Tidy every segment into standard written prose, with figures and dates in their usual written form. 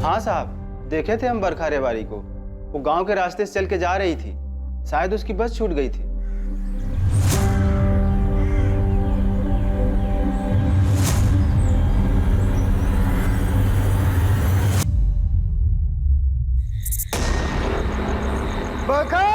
हाँ साहब, देखे थे हम बरखा रेवाड़ी को। वो गांव के रास्ते से चल के जा रही थी, शायद उसकी बस छूट गई थी। बरखा!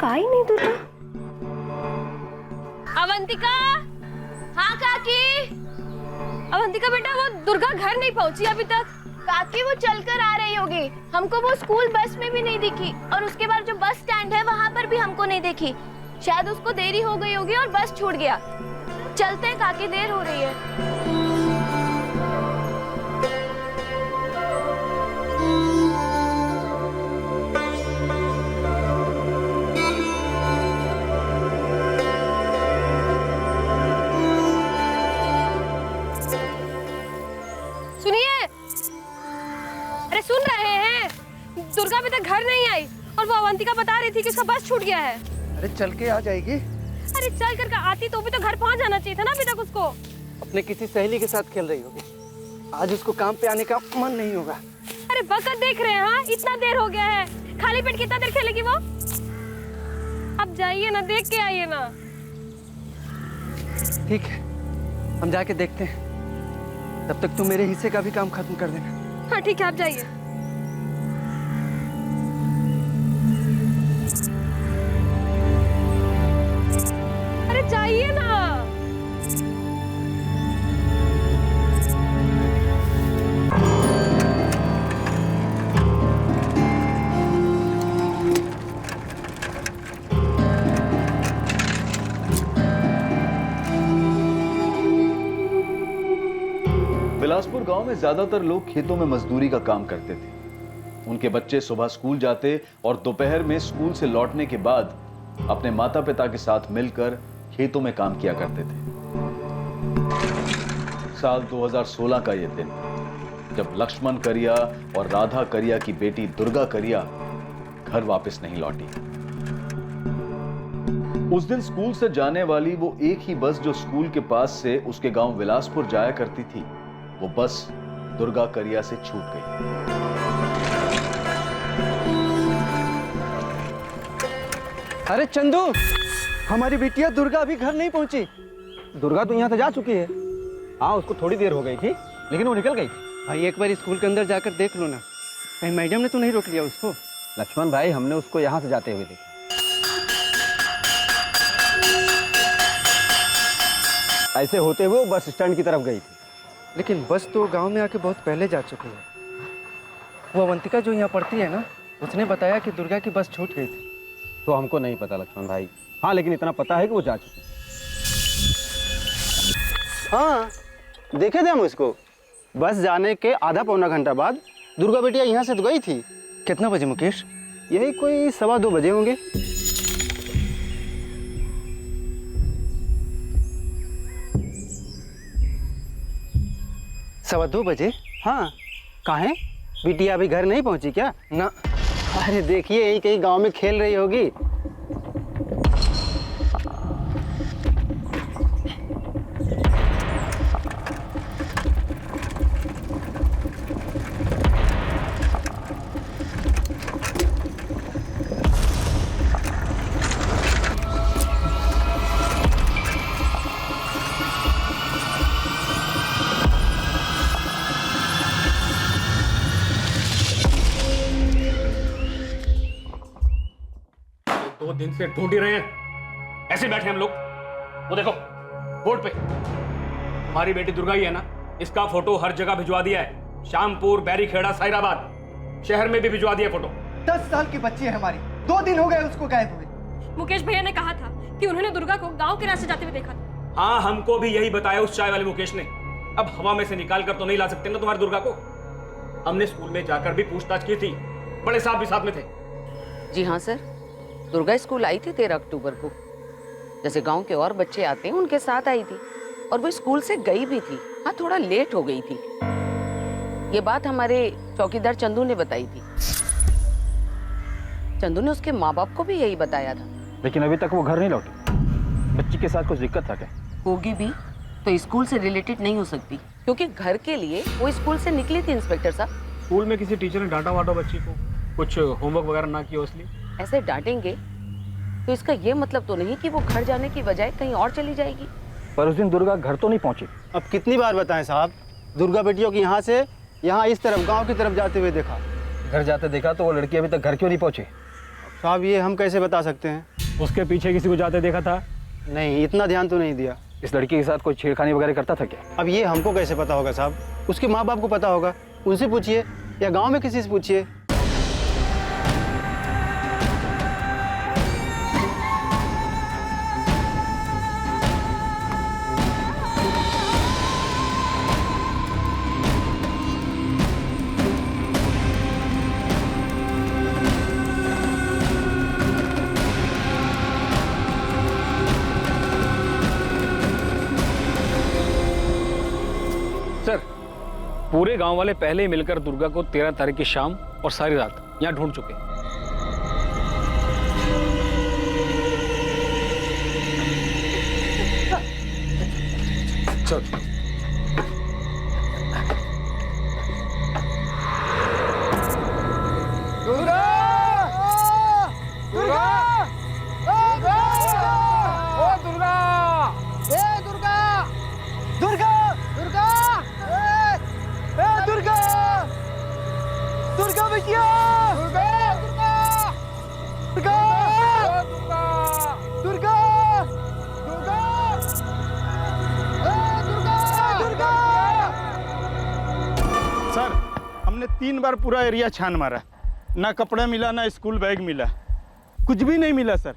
आई नहीं दुर्गा। अवंतिका, हाँ काकी। अवंतिका बेटा, वो दुर्गा घर नहीं पहुंची अभी तक। काकी वो चलकर आ रही होगी, हमको वो स्कूल बस में भी नहीं दिखी, और उसके बाद जो बस स्टैंड है वहाँ पर भी हमको नहीं देखी। शायद उसको देरी हो गई होगी और बस छूट गया। चलते हैं काकी, देर हो रही है। सुन रहे हैं? दुर्गा अभी तक घर नहीं आई और वो अवंतिका बता रही थी कि उसका बस छूट गया है। अरे चल के आ जाएगी। अरे चल कर आती तो भी तो घर पहुंच जाना चाहिए था ना अभी तक उसको। अपने किसी सहेली के साथ खेल रही होगी, आज उसको काम पे आने का मन नहीं होगा। अरे वक्त देख रहे हैं, हाँ इतना देर हो गया है, खाली पेट कितना देर खेलेगी वो। अब जाइए ना, देख के आइए ना। ठीक है, हम जाके देखते हैं, तब तक तू मेरे हिस्से का भी काम खत्म कर देना। हाँ ठीक है, आप जाइए। अरे जाइए ना। बिलासपुर गांव में ज्यादातर लोग खेतों में मजदूरी का काम करते थे। उनके बच्चे सुबह स्कूल जाते और दोपहर में स्कूल से लौटने के बाद अपने माता पिता के साथ मिलकर खेतों में काम किया करते थे। साल 2016 का यह दिन, जब लक्ष्मण करिया और राधा करिया की बेटी दुर्गा करिया घर वापस नहीं लौटी। उस दिन स्कूल से जाने वाली वो एक ही बस जो स्कूल के पास से उसके गांव बिलासपुर जाया करती थी, वो बस दुर्गा करिया से छूट गई। अरे चंदू, हमारी बिटिया दुर्गा अभी घर नहीं पहुंची। दुर्गा तो यहाँ से जा चुकी है। हाँ, उसको थोड़ी देर हो गई थी, लेकिन वो निकल गई थी। भाई एक बार स्कूल के अंदर जाकर देख लो ना, कहीं मैडम ने तो नहीं रोक लिया उसको। लक्ष्मण भाई, हमने उसको यहाँ से जाते हुए देखा। ऐसे होते हुए वो बस स्टैंड की तरफ गई थी। लेकिन बस तो गांव में आके बहुत पहले जा चुकी है। वो अवंतिका जो यहाँ पढ़ती है ना, उसने बताया कि दुर्गा की बस छूट गई थी। तो हमको नहीं पता लक्ष्मण भाई। हाँ, लेकिन इतना पता है कि वो जा चुकी। हाँ, देखे थे हम उसको, बस जाने के आधा पौना घंटा बाद दुर्गा बिटिया यहाँ से तो गई थी। कितना बजे मुकेश? यही कोई 2:15 बजे होंगे। सवा 2 बजे? हाँ, काहे? बिटिया अभी घर नहीं पहुंची क्या? ना। अरे देखिए, यही कहीं गांव में खेल रही होगी। दिन से ढूंढ ही रहे हैं, ऐसे बैठे हम लोग। वो देखो बोर्ड पे, हमारी बेटी दुर्गा ही है ना, इसका फोटो हर जगह भिजवा दिया है। शामपुर, बैरीखेड़ा, साइराबाद, शहर में भी भिजवा दिया फोटो। 10 साल की बच्ची है हमारी, 2 दिन हो गए उसको गायब हुए। मुकेश भैया ने कहा था कि उन्होंने दुर्गा को गांव के रास्ते जाते हुए देखा था। हाँ, हमको भी यही बताया उस चाय वाले मुकेश ने। अब हवा में से निकाल कर तो नहीं ला सकते ना तुम्हारी दुर्गा को। हमने स्कूल में जाकर भी पूछताछ की थी, बड़े साहब भी साथ में थे। जी हाँ सर, दुर्गा स्कूल आई थी 13 अक्टूबर को। जैसे गांव के और बच्चे आते हैं उनके साथ आई थी, और वो स्कूल से गई भी थी। हाँ, थोड़ा लेट हो गई थी। ये बात हमारे चौकीदार चंदू ने बताई थी। चंदू ने उसके माँ बाप को भी यही बताया था। लेकिन अभी तक वो घर नहीं लौटी। बच्ची के साथ कुछ दिक्कत था क्या? होगी भी तो स्कूल से रिलेटेड नहीं हो सकती, क्योंकि घर के लिए वो स्कूल से निकली थी इंस्पेक्टर साहब। स्कूल में किसी टीचर ने डांटा वाटा बच्ची को, कुछ होमवर्क वगैरह ना किया इसलिए? ऐसे डांटेंगे तो इसका ये मतलब तो नहीं कि वो घर जाने की बजाय कहीं और चली जाएगी। पर उस दिन दुर्गा घर तो नहीं पहुंची। अब कितनी बार बताएं साहब, दुर्गा बेटियों की यहाँ से यहाँ इस तरफ गांव की तरफ जाते हुए देखा। घर जाते देखा तो वो लड़की अभी तक घर क्यों नहीं पहुंची? साहब ये हम कैसे बता सकते हैं? उसके पीछे किसी को जाते देखा था? नहीं, इतना ध्यान तो नहीं दिया। इस लड़की के साथ कोई छेड़खानी वगैरह करता था क्या? अब ये हमको कैसे पता होगा साहब? उसके माँ बाप को पता होगा, उनसे पूछिए, या गांव में किसी से पूछिए। सर, पूरे गांव वाले पहले ही मिलकर दुर्गा को 13 तारीख की शाम और सारी रात यहाँ ढूंढ चुके। चल। दुर्गा! दुर्गा! ओ दुर्गा! ए दुर्गा! दुर्गा! दुर्गा! ए दुर्गा! दुर्गा बिटिया! दुर्गा! दुर्गा! दुर्गा! दुर्गा! दुर्गा! ए दुर्गा! दुर्गा! सर, हमने 3 बार पूरा एरिया छान मारा, ना कपड़ा मिला, ना स्कूल बैग मिला, कुछ भी नहीं मिला सर।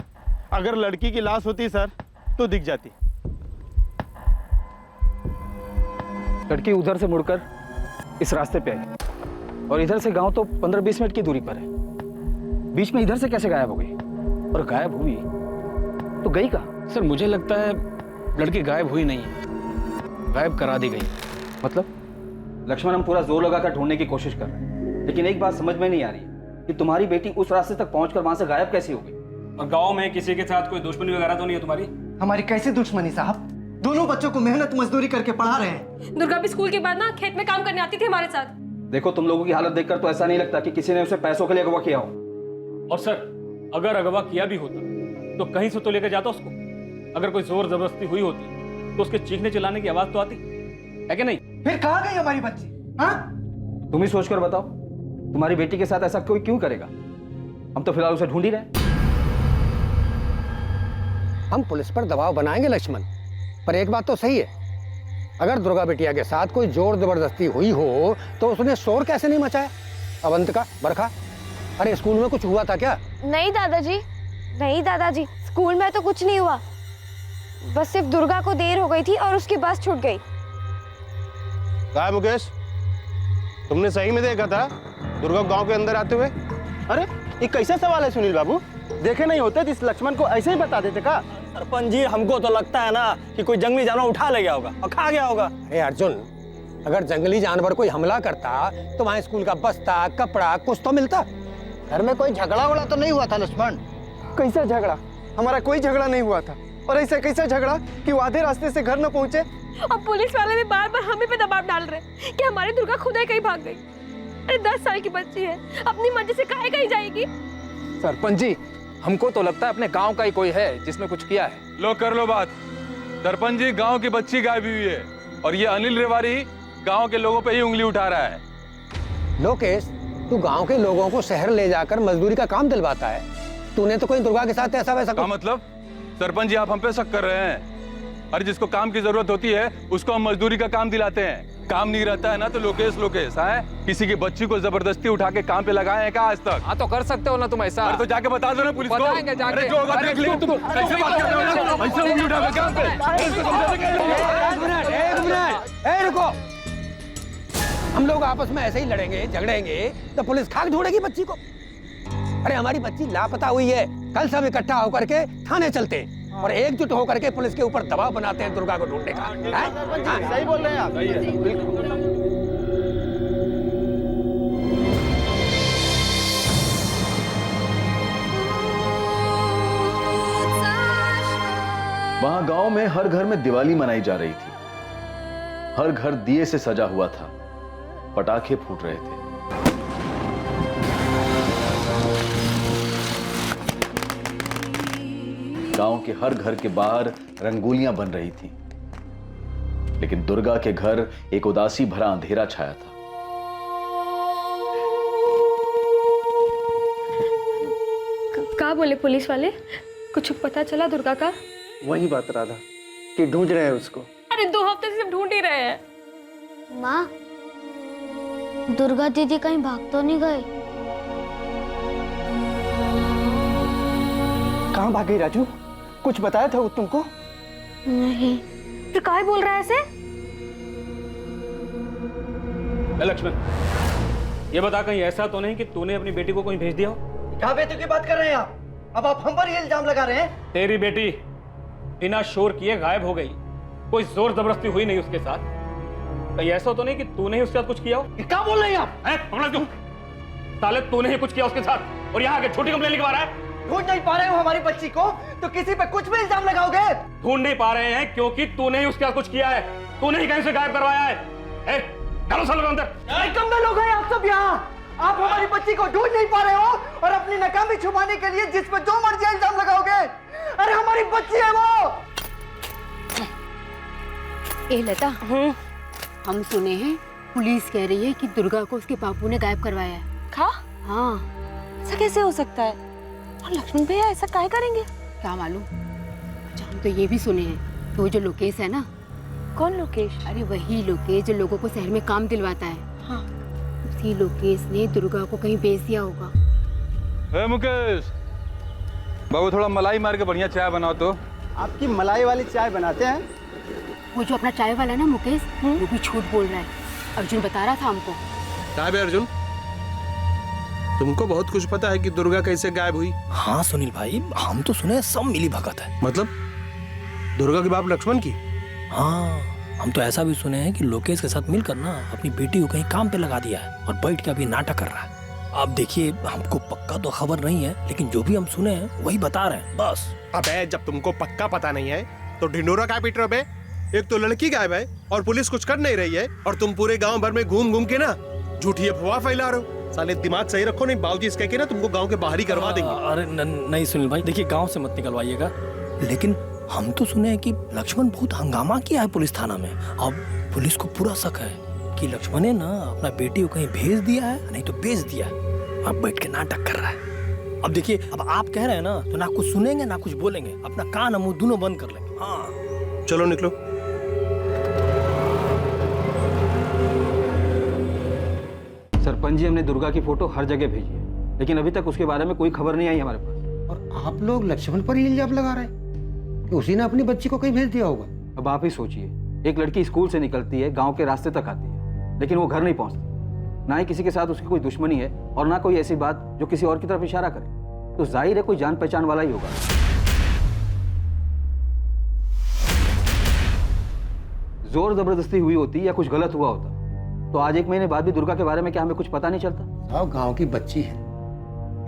अगर लड़की की लाश होती सर तो दिख जाती। लड़की उधर से मुड़कर इस रास्ते पे आई, और इधर से गांव तो 15-20 मिनट की दूरी पर है। बीच में इधर से कैसे गायब हो गई? और गायब हुई तो गई कहाँ? सर, मुझे लगता है लड़की गायब हुई नहीं है, गायब करा दी गई। मतलब? लक्ष्मण, हम पूरा जोर लगाकर ढूंढने की कोशिश कर रहे हैं, लेकिन एक बात समझ में नहीं आ रही कि तुम्हारी बेटी उस रास्ते तक पहुंचकर वहां से गायब कैसी हो गई? और गांव में किसी के साथ कोई दुश्मनी वगैरह तो नहीं है तुम्हारी? हमारी कैसी दुश्मनी साहब? दोनों बच्चों को मेहनत मजदूरी करके पढ़ा रहे हैं। दुर्गा भी स्कूल के बाद ना खेत में काम करने आती थी हमारे साथ। देखो, तुम लोगों की हालत देखकर तो ऐसा नहीं लगता कि किसी ने उसे पैसों के लिए अगवा किया हो। और सर, अगर अगवा किया भी होता तो कहीं से तो लेकर जाता उसको। अगर कोई जोर जबरदस्ती हुई होती तो उसके चीखने चिल्लाने की आवाज तो आती है कि नहीं? फिर कहाँ गई हमारी बच्ची? हाँ? तुम ही सोचकर बताओ, तुम्हारी बेटी के साथ ऐसा कोई क्यों करेगा? हम तो फिलहाल उसे ढूंढ ही रहे हैं। हम पुलिस पर दबाव बनाएंगे लक्ष्मण, पर एक बात तो सही है, अगर दुर्गा बिटिया के साथ कोई जोर जबरदस्ती हुई हो तो उसने शोर कैसे नहीं मचाया? अवंतिका, बरखा, अरे स्कूल में कुछ हुआ था क्या? नहीं दादाजी, नहीं दादाजी, स्कूल में तो कुछ नहीं हुआ। बस सिर्फ दुर्गा को देर हो गई थी और उसकी बस छूट गई। कहा है मुकेश? तुमने सही में देखा था दुर्गा गांव के अंदर आते हुए? अरे ये कैसा सवाल है सुनील बाबू? देखे नहीं होते जिस लक्ष्मण को ऐसे ही बता देते का? सरपंच जी, हमको तो लगता है ना कि कोई जंगली जानवर उठा ले गया होगा और खा गया होगा। अरे अर्जुन, अगर जंगली जानवर कोई हमला करता तो वहाँ स्कूल का बस्ता, कपड़ा कुछ तो मिलता। घर में कोई झगड़ा वगड़ा तो नहीं हुआ था लक्ष्मण? कैसा झगड़ा? हमारा कोई झगड़ा नहीं हुआ था। और ऐसा कैसा झगड़ा कि वो आधे रास्ते से घर न पहुंचे? और पुलिस वाले भी बार बार हमें पे दबाव डाल रहे कि हमारी दुर्गा खुद ही कहीं भाग गई। अरे 10 साल की बच्ची है, अपनी मर्जी से काहे कहीं जाएगी? सरपंच जी, हमको तो लगता है अपने गांव का ही कोई है जिसने कुछ किया है। लो कर लो बात। सरपंच जी, गांव की बच्ची गायब हुई है और ये अनिल रेवारी गांव के लोगों पे ही उंगली उठा रहा है। लोकेश, तू गांव के लोगों को शहर ले जाकर मजदूरी का काम दिलवाता है। तूने तो कोई दुर्गा के साथ ऐसा वैसा क्या मतलब? सरपंच जी, आप हम पे शक कर रहे हैं? अरे जिसको काम की जरूरत होती है उसको हम मजदूरी का काम दिलाते हैं। काम नहीं रहता है ना तो लोकेश है। किसी की बच्ची को जबरदस्ती उठा के काम पे लगाए हैं क्या आज तक? हाँ तो कर सकते हो ना तुम ऐसा। अरे तो जाके बता दो ना पुलिस को। बताएंगे जाके। अरे जो होगा देख लियो तुम। कैसे बात कर रहे हो ना? ऐसे उंगली उठा के काम पे। एक मिनट, ए रुको। हम लोग आपस में ऐसे ही लड़ेंगे झगड़ेंगे तो पुलिस खाक ढूंढेगी बच्ची को। अरे हमारी बच्ची लापता हुई है, कल सब इकट्ठा होकर के थाने चलते हैं और एकजुट होकर के पुलिस के ऊपर दबाव बनाते हैं दुर्गा को ढूंढने का। सही बोल रहे हैं आप। वहां गांव में हर घर में दिवाली मनाई जा रही थी। हर घर दिए से सजा हुआ था, पटाखे फूट रहे थे। गांव के हर घर के बाहर रंगोलियां बन रही थीं, लेकिन दुर्गा के घर एक उदासी भरा अंधेरा छाया था। क्या बोले पुलिस वाले? कुछ पता चला दुर्गा का? वही बात राधा कि ढूंढ रहे हैं उसको। अरे 2 हफ्ते से ढूंढ ही रहे हैं। माँ, दुर्गा दीदी कहीं भाग तो नहीं गए? कहाँ भाग गई राजू? कुछ बताया था वो तुमको? नहीं। फिर काहे बोल रहा है ऐसे? लक्ष्मण, ये बता कहीं ऐसा तो नहीं कि तूने अपनी बेटी को कहीं भेज दिया हो? क्या बेटी की बात कर रहे हैं आप? अब आप हम पर ही इल्जाम लगा रहे हैं। तेरी बेटी बिना शोर किए गायब हो गई। कोई जोर जबरदस्ती हुई नहीं उसके साथ। कहीं ऐसा तो नहीं कि तूने ही उसके साथ कुछ किया हो? क्या बोल रहे हैं आप? पकड़ा क्यों? साले तूने ही कुछ किया उसके साथ और यहाँ आके छोटी कंप्लेन लिखवा रहा है। ढूंढ नहीं पा रहे हो हमारी बच्ची को तो किसी पे कुछ भी इल्जाम लगाओगे? ढूंढ नहीं पा रहे हैं क्योंकि तूने ही उसके साथ कुछ किया है। तूने ही कहीं से गायब करवाया है। डालो सालों अंदर। कम लोग हैं आप सब यहाँ। आप हमारी बच्ची को ढूंढ नहीं पा रहे हो और अपनी नाकामी छुपाने के लिए जिस पे जो मर्जी इल्जाम लगाओगे। अरे हमारी बच्ची है वो। ए लता, हम सुने हैं पुलिस कह रही है कि दुर्गा को उसके बापू ने गायब करवाया है। खा? हाँ। ऐसा कैसे हो सकता है? और लक्ष्मण भैया ऐसा काहे करेंगे? क्या मालूम। अच्छा, हम तो ये भी सुने हैं तो जो लोकेश है ना। कौन लोकेश? अरे वही लोकेश जो लोगों को शहर में काम दिलवाता है। हाँ। उसी लोकेश ने दुर्गा को कहीं बेच दिया होगा। ए मुकेश, बाबू थोड़ा मलाई मार के बढ़िया चाय बनाओ तो। आपकी मलाई वाली चाय बनाते हैं? वो जो अपना चाय वाला ना मुकेश, वो भी झूठ बोल रहा है। अर्जुन बता रहा था हमको। क्या है अर्जुन, तुमको बहुत कुछ पता है कि दुर्गा कैसे गायब हुई? हाँ सुनील भाई, हम तो सुने सब मिली भगत है। मतलब दुर्गा के बाप लक्ष्मण की? हाँ, हम तो ऐसा भी सुने हैं कि लोकेश के साथ मिलकर ना अपनी बेटी को कहीं काम पे लगा दिया है और बैठ के अभी नाटक कर रहा है। अब देखिए, हमको पक्का तो खबर नहीं है, लेकिन जो भी हम सुने हैं वही बता रहे हैं बस। अबे जब तुमको पक्का पता नहीं है तो ढिंडोरा क्या पीट रहे हो? एक तो लड़की गायब है और पुलिस कुछ कर नहीं रही है और तुम पूरे गांव भर में घूम घूम के ना झूठी अफवाह फैला रहे हो। साले दिमाग सही रखो, नहीं बाबूजी इसके के ना तुमको गांव के बाहर ही करवा देंगे। अरे नहीं सुनील भाई, देखिए गांव से मत निकलवाइएगा, लेकिन हम तो सुने हैं कि लक्ष्मण बहुत हंगामा किया है पुलिस थाना में। अब पुलिस को पूरा शक है कि लक्ष्मण ने ना अपना बेटी को कहीं भेज दिया है, नहीं तो बेच दिया है। अब बैठ के नाटक कर रहा है। अब देखिए, अब आप कह रहे हैं ना तो ना कुछ सुनेंगे ना कुछ बोलेंगे, अपना कान मुंह दोनों बंद कर लेंगे। हाँ चलो निकलो। सरपंच जी, हमने दुर्गा की फोटो हर जगह भेजी है, लेकिन अभी तक उसके बारे में कोई खबर नहीं आई हमारे पास। और आप लोग लक्ष्मण पर ही इल्जाम लगा रहे हैं कि उसी ने अपनी बच्ची को कहीं भेज दिया होगा। अब आप ही सोचिए, एक लड़की स्कूल से निकलती है, गांव के रास्ते तक आती है, लेकिन वो घर नहीं पहुंचती। ना ही किसी के साथ उसकी कोई दुश्मनी है और ना कोई ऐसी बात जो किसी और की तरफ इशारा करे, तो जाहिर है कोई जान पहचान वाला ही होगा। जोर जबरदस्ती हुई होती या कुछ गलत हुआ होता तो आज 1 महीने बाद भी दुर्गा के बारे में क्या हमें कुछ पता नहीं चलता? साहब गांव की बच्ची है,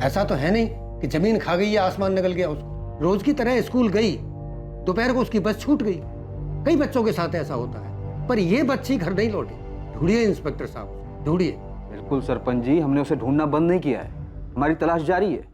ऐसा तो है नहीं कि जमीन खा गई या आसमान निकल गया उसको। रोज की तरह स्कूल गई, दोपहर को उसकी बस छूट गई। कई बच्चों के साथ ऐसा होता है, पर ये बच्ची घर नहीं लौटी। ढूंढिए इंस्पेक्टर साहब, ढूंढिए। बिल्कुल सरपंच जी, हमने उसे ढूंढना बंद नहीं किया है, हमारी तलाश जारी है।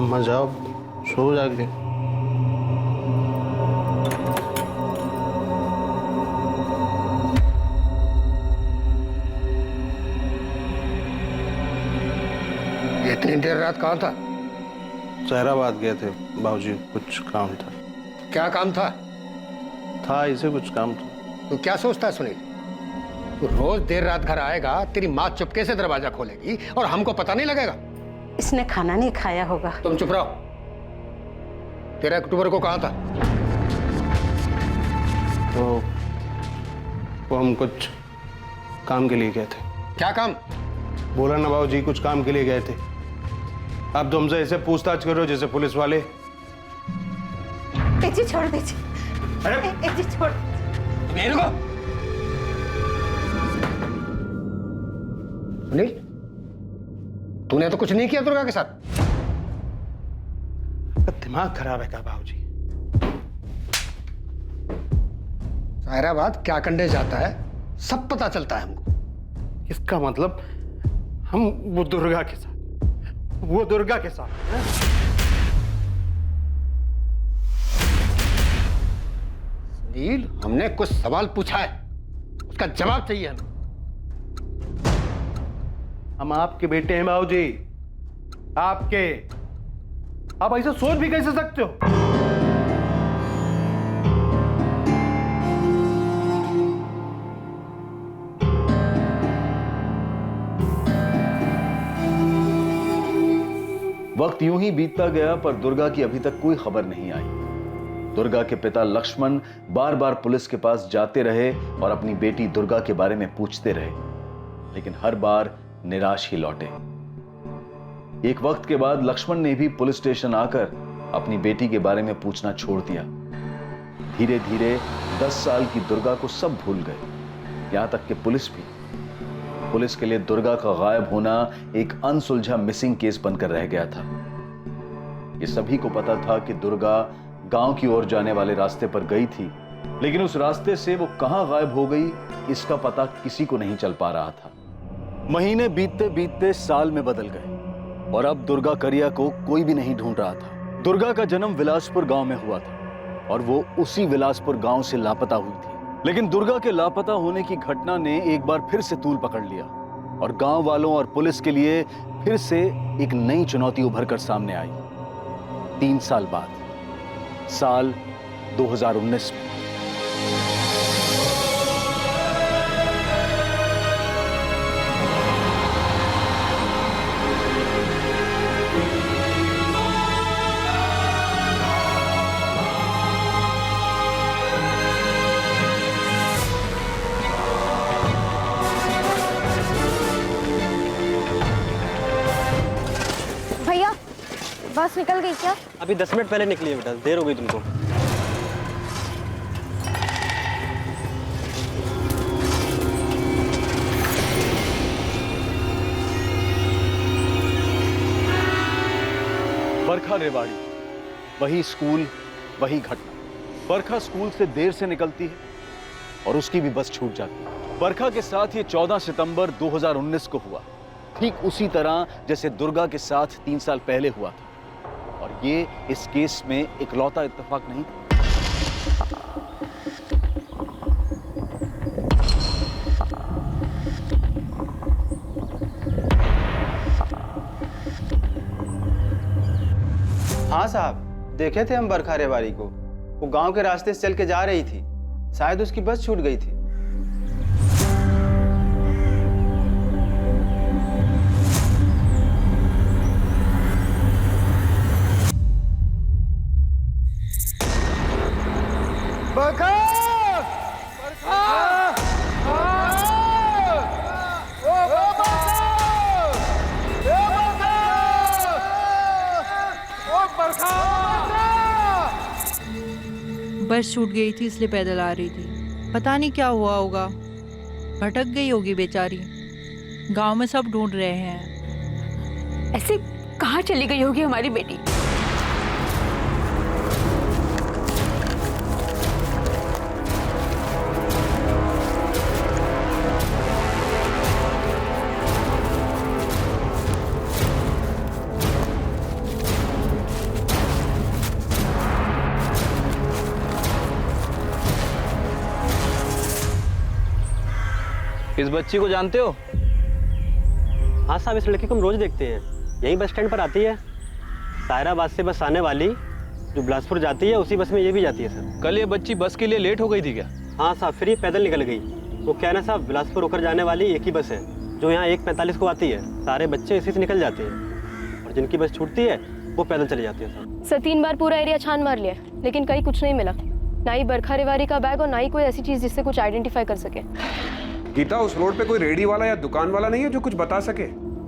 अम्मा जाओ, सो जाके। इतनी देर रात कहाँ था? सहराबाद गए थे बाबूजी, कुछ काम था। क्या काम था? था इसे कुछ काम था। तू क्या सोचता है सुनील? तू रोज देर रात घर आएगा, तेरी माँ चुपके से दरवाजा खोलेगी और हमको पता नहीं लगेगा? इसने खाना नहीं खाया होगा। तुम चुप रहो। 13 अक्टूबर को कहाँ था? वो हम कुछ काम के लिए गए थे। क्या काम? बोला ना बाबूजी, कुछ काम के लिए गए थे। आप तो हमसे ऐसे पूछताछ कर रहे हो जैसे पुलिस वाले। जी छोड़ दीजिए। अरे जी छोड़। सुनील, तूने तो कुछ नहीं किया दुर्गा के साथ? दिमाग खराब है क्या बाबूजी? हैदराबाद क्या कंडे जाता है सब पता चलता है हमको। इसका मतलब हम वो दुर्गा के साथ हैं? सुनील, हमने कुछ सवाल पूछा है, उसका जवाब चाहिए हमें। हम आपके बेटे हैं बाबूजी, आपके। आप ऐसा सोच भी कैसे सकते हो? वक्त यूं ही बीतता गया पर दुर्गा की अभी तक कोई खबर नहीं आई। दुर्गा के पिता लक्ष्मण बार बार पुलिस के पास जाते रहे और अपनी बेटी दुर्गा के बारे में पूछते रहे, लेकिन हर बार निराश ही लौटे। एक वक्त के बाद लक्ष्मण ने भी पुलिस स्टेशन आकर अपनी बेटी के बारे में पूछना छोड़ दिया। धीरे धीरे 10 साल की दुर्गा को सब भूल गए, यहां तक कि पुलिस भी। पुलिस के लिए दुर्गा का गायब होना एक अनसुलझा मिसिंग केस बनकर रह गया था। ये सभी को पता था कि दुर्गा गांव की ओर जाने वाले रास्ते पर गई थी, लेकिन उस रास्ते से वो कहां गायब हो गई इसका पता किसी को नहीं चल पा रहा था। महीने बीतते बीतते साल में बदल गए और अब दुर्गा करिया को कोई भी नहीं ढूंढ रहा था। दुर्गा का जन्म विलासपुर गांव में हुआ था और वो उसी विलासपुर गांव से लापता हुई थी। लेकिन दुर्गा के लापता होने की घटना ने एक बार फिर से तूल पकड़ लिया और गांव वालों और पुलिस के लिए फिर से एक नई चुनौती उभर कर सामने आई। 3 साल बाद, साल 2019 में। भैया, बस निकल गई क्या? अभी 10 मिनट पहले निकली है बेटा, देर हो गई तुमको। बरखा रेवाड़ी, वही स्कूल, वही घटना। बरखा स्कूल से देर से निकलती है और उसकी भी बस छूट जाती है। बरखा के साथ ये 14 सितंबर 2019 को हुआ, ठीक उसी तरह जैसे दुर्गा के साथ 3 साल पहले हुआ था। और ये इस केस में इकलौता इत्तेफाक नहीं था। हाँ साहब, देखे थे हम बरखा रेवाड़ी को। वो गांव के रास्ते से चल के जा रही थी, शायद उसकी बस छूट गई थी। बरखा! बस छूट गई थी इसलिए पैदल आ रही थी। पता नहीं क्या हुआ होगा, भटक गई होगी बेचारी। गांव में सब ढूंढ रहे हैं। ऐसे कहाँ चली गई होगी हमारी बेटी? इस बच्ची को जानते हो? हाँ साहब, इस लड़की को हम रोज देखते हैं, यही बस स्टैंड पर आती है। सायराबाद से बस आने वाली जो बिलासपुर जाती है उसी बस में ये भी जाती है सर। कल ये बच्ची बस के लिए लेट हो गई थी क्या? हाँ साहब, फिर ये पैदल निकल गई। वो क्या है ना साहब, बिलासपुर होकर जाने वाली एक ही बस है जो यहाँ 1:45 को आती है। सारे बच्चे इसी से निकल जाते हैं और जिनकी बस छूटती है वो पैदल चले जाते हैं सर। सर 3 बार पूरा एरिया छान मार लिया लेकिन कहीं कुछ नहीं मिला, ना ही बरखा रेवाड़ी का बैग और ना ही कोई ऐसी चीज जिससे कुछ आइडेंटिफाई कर सके। गीता, उस रोड पे कोई रेडी वाला या दुकान वाला नहीं है जो कुछ बता सके?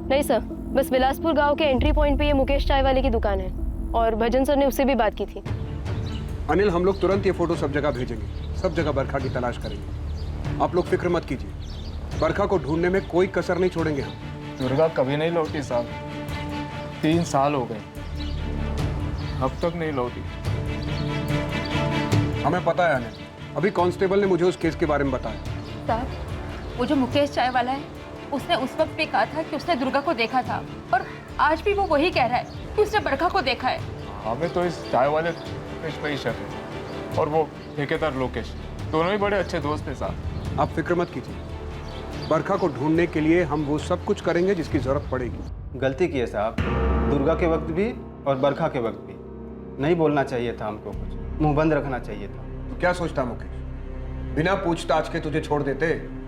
नहीं सर, बस बिलासपुर गांव के एंट्री पॉइंट पे ये मुकेश चाय वाले की दुकान है और भजन सर ने उससे भी बात की थी। अनिल, हम लोग तुरंत ये फोटो सब जगह भेजेंगे, सब जगह बरखा की तलाश करेंगे। आप लोग फिक्र मत कीजिए, बरखा को ढूंढने में कोई कसर नहीं छोड़ेंगे हम। दुर्गा कभी नहीं लौटी साहब, 3 साल हो गए, अब तक नहीं लौटी। हमें पता है अनिल, अभी कांस्टेबल ने मुझे उस केस के बारे में बताया। साहब, वो जो मुकेश चाय वाला है उसने उस वक्त भी कहा था कि उसने दुर्गा को देखा था और आज भी वो वही कह रहा है कि उसने बरखा को देखा है। हमें तो इस चाय वाले लोकेश पे ही शक है और वो ठेकेदार लोकेश, दोनों ही बड़े अच्छे दोस्त हैं साहब। आप फिक्र मत कीजिए, बरखा को ढूंढने के लिए हम वो सब कुछ करेंगे जिसकी जरूरत पड़ेगी। गलती की है साहब, दुर्गा के वक्त भी और बरखा के वक्त भी। नहीं बोलना चाहिए था हमको, कुछ मुंह बंद रखना चाहिए था। तो क्या सोचता मुकेश, बिना पूछताछ के तुझे छोड़ देते?